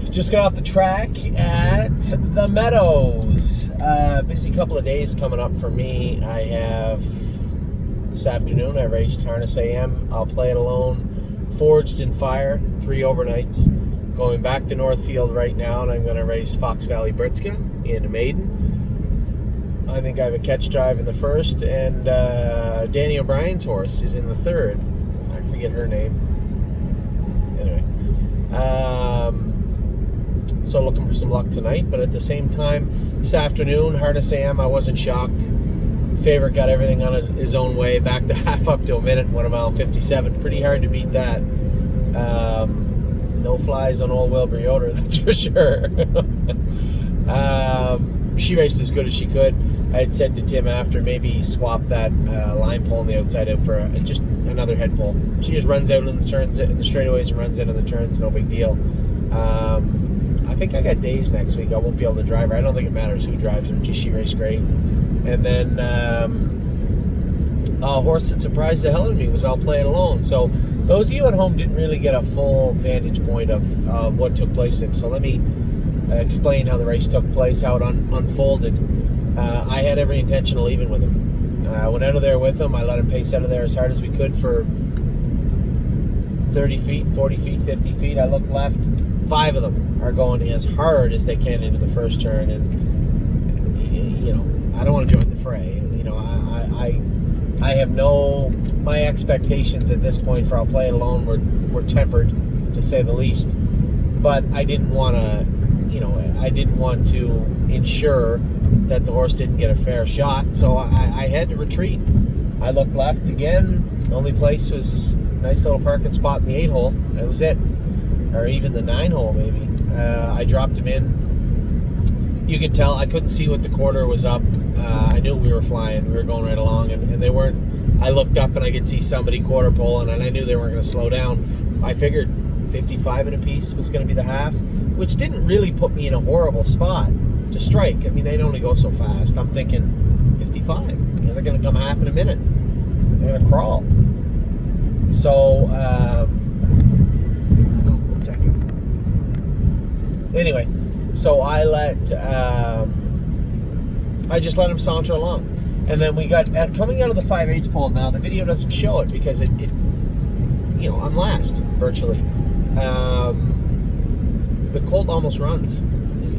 Just got off the track at the Meadows. Busy couple of days coming up for me. I have this afternoon, I raced Harness AM. I'll play it alone. Forged in Fire, 3 overnights. Going back to Northfield right now, and I'm going to race Fox Valley Britska in Maiden. I think I have a catch drive in the first, and Danny O'Brien's horse is in the third. I forget her name. Anyway. So looking for some luck tonight, but at the same time, this afternoon, Harness AM, I wasn't shocked. Favorite got everything on his own way, back to half up to a minute, 1 mile 57. Pretty hard to beat that. No flies on old Wilbur Yoder, that's for sure. She raced as good as she could. I had said to Tim after, maybe swap that line pole on the outside out for just another head pole. She just runs out in the turns, in the straightaways, and runs in the turns, no big deal. I think I got days next week. I won't be able to drive her. I don't think it matters who drives her. She raced great. And then a horse that surprised the hell out of me was I'll Play It Alone. So those of you at home didn't really get a full vantage point of what took place in. So let me explain how the race took place, how it unfolded. I had every intention of leaving with him. I went out of there with him. I let him pace out of there as hard as we could for 30 feet, 40 feet, 50 feet. I looked left. 5 of them are going as hard as they can into the first turn. And, you know, I don't want to join the fray. You know, I have my expectations at this point for I'll Play It Alone were tempered, to say the least. But I didn't want to, I didn't want to ensure that the horse didn't get a fair shot. So I had to retreat. I looked left again. The only place was a nice little parking spot in the 8-hole. That was it. Or even the 9-hole, maybe. I dropped him in. You could tell, I couldn't see what the quarter was up. I knew we were flying. We were going right along, and they weren't. I looked up and I could see somebody quarter pulling, and I knew they weren't going to slow down. I figured 55 and a piece was going to be the half, which didn't really put me in a horrible spot to strike. I mean, they'd only go so fast. I'm thinking 55. They're going to come half in a minute. They're going to crawl. So, one second. Anyway, so I just let him saunter along. And then we got, coming out of the 5/8 pole now, the video doesn't show it because it I'm last, virtually. The colt almost runs.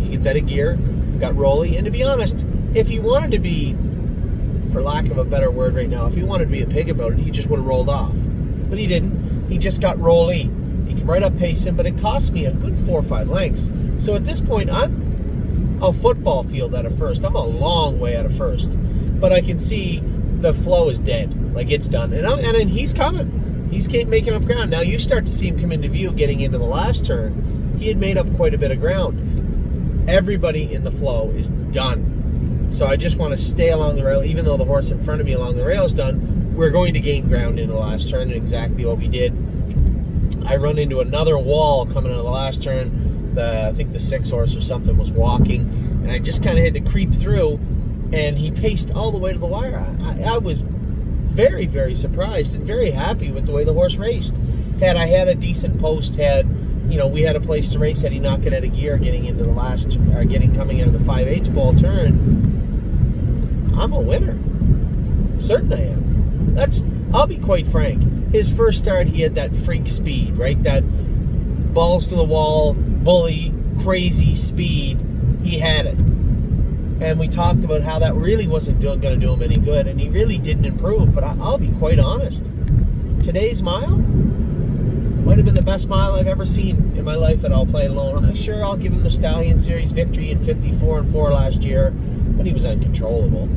He gets out of gear, got rolly, and to be honest, if he wanted to be, for lack of a better word right now, if he wanted to be a pig about it, he just would have rolled off. But he didn't. He just got rolly. He came right up pacing, but it cost me a good 4 or 5 lengths. So at this point, I'm a football field out of first. I'm a long way out of first. But I can see the flow is dead. Like, it's done. And he's coming. He's making up ground. Now you start to see him come into view getting into the last turn. He had made up quite a bit of ground. Everybody in the flow is done. So I just want to stay along the rail. Even though the horse in front of me along the rail is done, we're going to gain ground in the last turn, and exactly what we did. I run into another wall coming into the last turn. I think the 6 horse or something was walking, and I just kind of had to creep through, and he paced all the way to the wire. I was very, very surprised and very happy with the way the horse raced. Had I had a decent post, we had a place to race, had he not get out of gear getting into the last, or coming into the 5/8 ball turn, I'm a winner. Certain I am. I'll be quite frank. His first start, he had that freak speed, right? That balls to the wall, bully, crazy speed. He had it. And we talked about how that really wasn't going to do him any good, and he really didn't improve. But I'll be quite honest. Today's mile might have been the best mile I've ever seen in my life at I'll Play It Alone. I'm sure I'll give him the Stallion Series victory in 54-4 last year, but he was uncontrollable.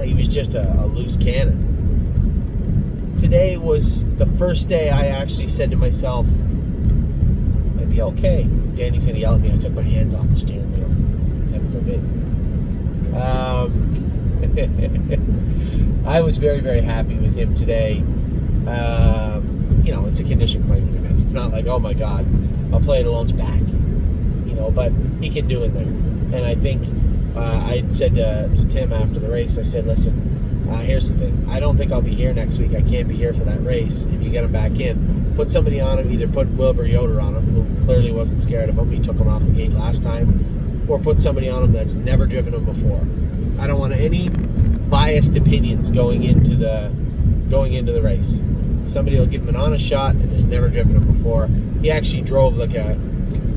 He was just a loose cannon. Today was the first day I actually said to myself, might be okay. Danny's going to yell at me. I took my hands off the steering wheel. Heaven forbid. I was very, very happy with him today. It's a condition claiming event. It's not like, oh my God, I'll Play It Alone's back. But he can do it there. And I think I said to Tim after the race, I said, listen, here's the thing. I don't think I'll be here next week. I can't be here for that race. If you get him back in, put somebody on him. Either put Wilbur Yoder on him, who clearly wasn't scared of him. He took him off the gate last time, or put somebody on him that's never driven him before. I don't want any biased opinions going into the race. Somebody will give him an honest shot and has never driven him before. He actually drove like a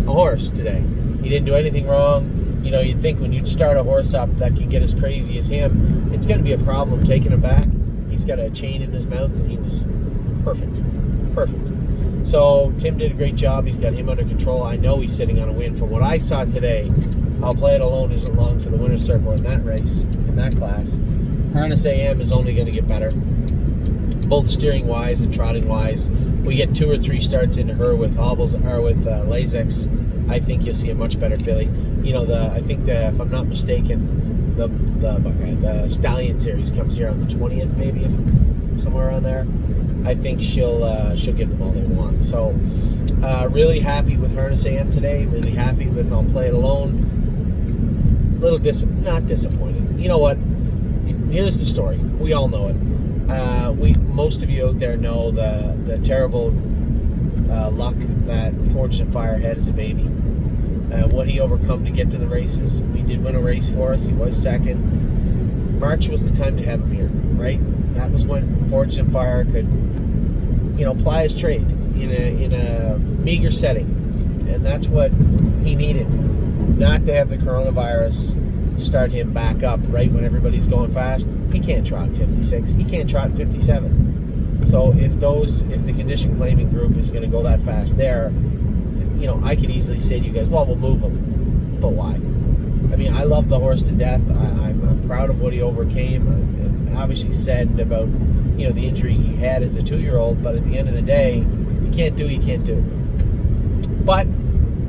horse today. He didn't do anything wrong. You know, you'd think when you'd start a horse up that can get as crazy as him, it's going to be a problem taking him back. He's got a chain in his mouth, and he was perfect. So Tim did a great job. He's got him under control. I know he's sitting on a win. From what I saw today, I'll Play It Alone isn't long for the winner's circle in that race, in that class. Harness AM is only going to get better, both steering wise and trotting wise. We get 2 or 3 starts into her with hobbles or with Lasix. I think you'll see a much better filly. You know, if I'm not mistaken, the Stallion Series comes here on the 20th, maybe, somewhere around there. I think she'll give them all they want. So, really happy with Harness AM today. Really happy with I'll Play It Alone. Little not disappointed. You know what? Here's the story. We all know it. Most of you out there know the terrible luck that Fortune Fire had as a baby. What he overcome to get to the races. He did win a race for us. He was second. March was the time to have him here, right? That was when Fortune Fire could, ply his trade in a meager setting, and that's what he needed. Not to have the coronavirus start him back up right when everybody's going fast. He can't trot in 56. He can't trot in 57. So if the condition claiming group is going to go that fast there, I could easily say to you guys, well, we'll move him. But why? I mean, I love the horse to death. I'm proud of what he overcame, and obviously saddened about, the injury he had as a 2-year-old. But at the end of the day, you can't do. But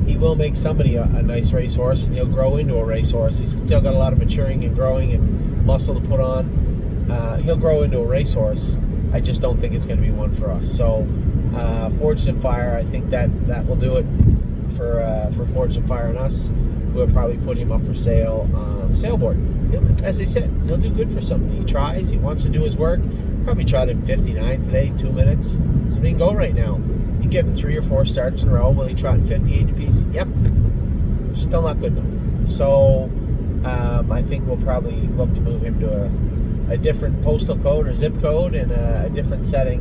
he will make somebody a nice racehorse, and he'll grow into a racehorse. He's still got a lot of maturing and growing and muscle to put on. He'll grow into a racehorse. I just don't think it's going to be one for us. So, Fortune Fire, I think that will do it for Fortune Fire and us. We'll probably put him up for sale on the sale board. As I said, he'll do good for somebody. He tries. He wants to do his work. Probably tried him 59 today, 2 minutes. So he can go right now. You give him 3 or 4 starts in a row. Will he trot in 58 apiece? Yep. Still not good enough. So I think we'll probably look to move him to a different postal code or zip code and a different setting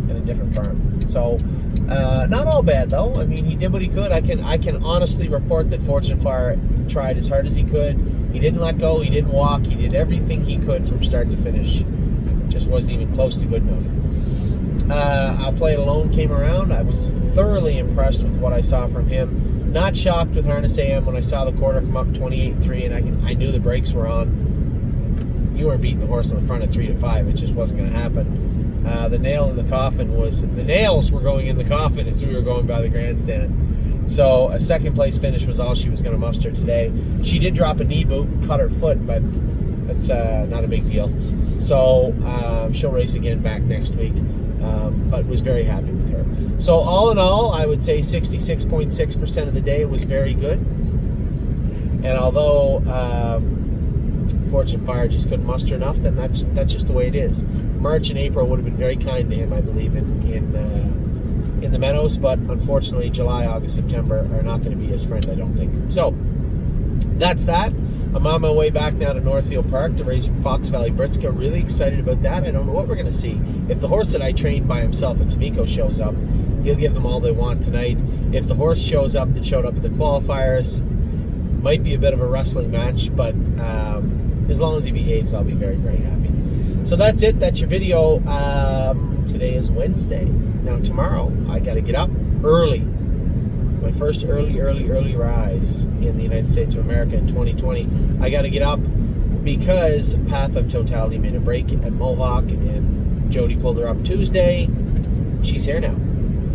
and a different farm. So not all bad though. I mean, he did what he could. I can honestly report that Fortune Fire tried as hard as he could. He didn't let go. He didn't walk. He did everything he could from start to finish. Just wasn't even close to good enough. I'll Play It Alone came around. I was thoroughly impressed with what I saw from him. Not shocked with Harness AM when I saw the quarter come up 28-3, and I knew the brakes were on. You weren't beating the horse on the front at 3-5. It just wasn't going to happen. The nail in the coffin the nails were going in the coffin as we were going by the grandstand. So a second place finish was all she was going to muster today. She did drop a knee boot and cut her foot, but it's not a big deal. So she'll race again back next week, but was very happy with her. So all in all, I would say 66.6% of the day was very good. And although Fortune Fire just couldn't muster enough, then that's just the way it is. March and April would have been very kind to him, I believe, in the meadows, but unfortunately July, August, September are not going to be his friend, I don't think. So that's that. I'm on my way back now to Northfield Park to race Fox Valley Britska. Really excited about that. I don't know what we're going to see. If the horse that I trained by himself at Tamiko shows up, he'll give them all they want tonight. If the horse shows up that showed up at the qualifiers, might be a bit of a wrestling match, but as long as he behaves, I'll be very, very happy. So that's it. That's your video. Today is Wednesday. Now tomorrow, I got to get up early. My first early rise in the United States of America in 2020. I got to get up because Path of Totality made a break at Mohawk, and Jody pulled her up Tuesday. She's here now.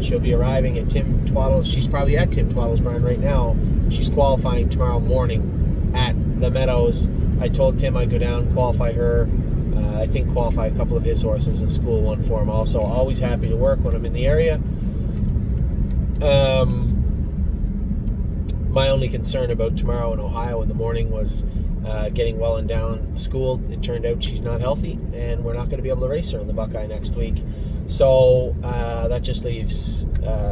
She'll be arriving at Tim Twaddle's. She's probably at Tim Twaddle's barn right now. She's qualifying tomorrow morning at the Meadows. I told Tim I'd go down, qualify her. I think qualify a couple of his horses and school one for him also. Always happy to work when I'm in the area. My only concern about tomorrow in Ohio in the morning was getting Welland down school. It turned out she's not healthy, and we're not going to be able to race her in the Buckeye next week. So that just leaves,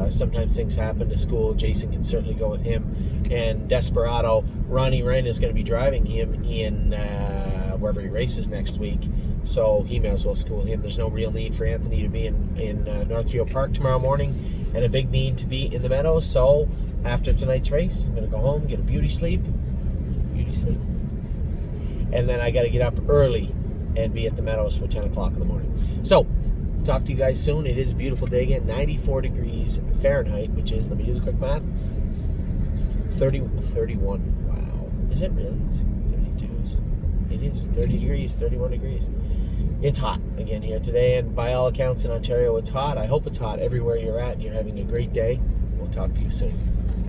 sometimes things happen to school. Jason can certainly go with him. And Desperado, Ronnie Wren is going to be driving him in wherever he races next week. So he may as well school him. There's no real need for Anthony to be in Northfield Park tomorrow morning, and a big need to be in the Meadows. So after tonight's race, I'm going to go home, get a beauty sleep. And then I got to get up early and be at the Meadows for 10 o'clock in the morning. So, talk to you guys soon. It is a beautiful day again. 94 degrees Fahrenheit, which is, let me do the quick math, 31. Wow. Is it really? 32s. It is 30 degrees, 31 degrees. It's hot again here today, and by all accounts in Ontario, it's hot. I hope it's hot everywhere you're at. You're having a great day. We'll talk to you soon.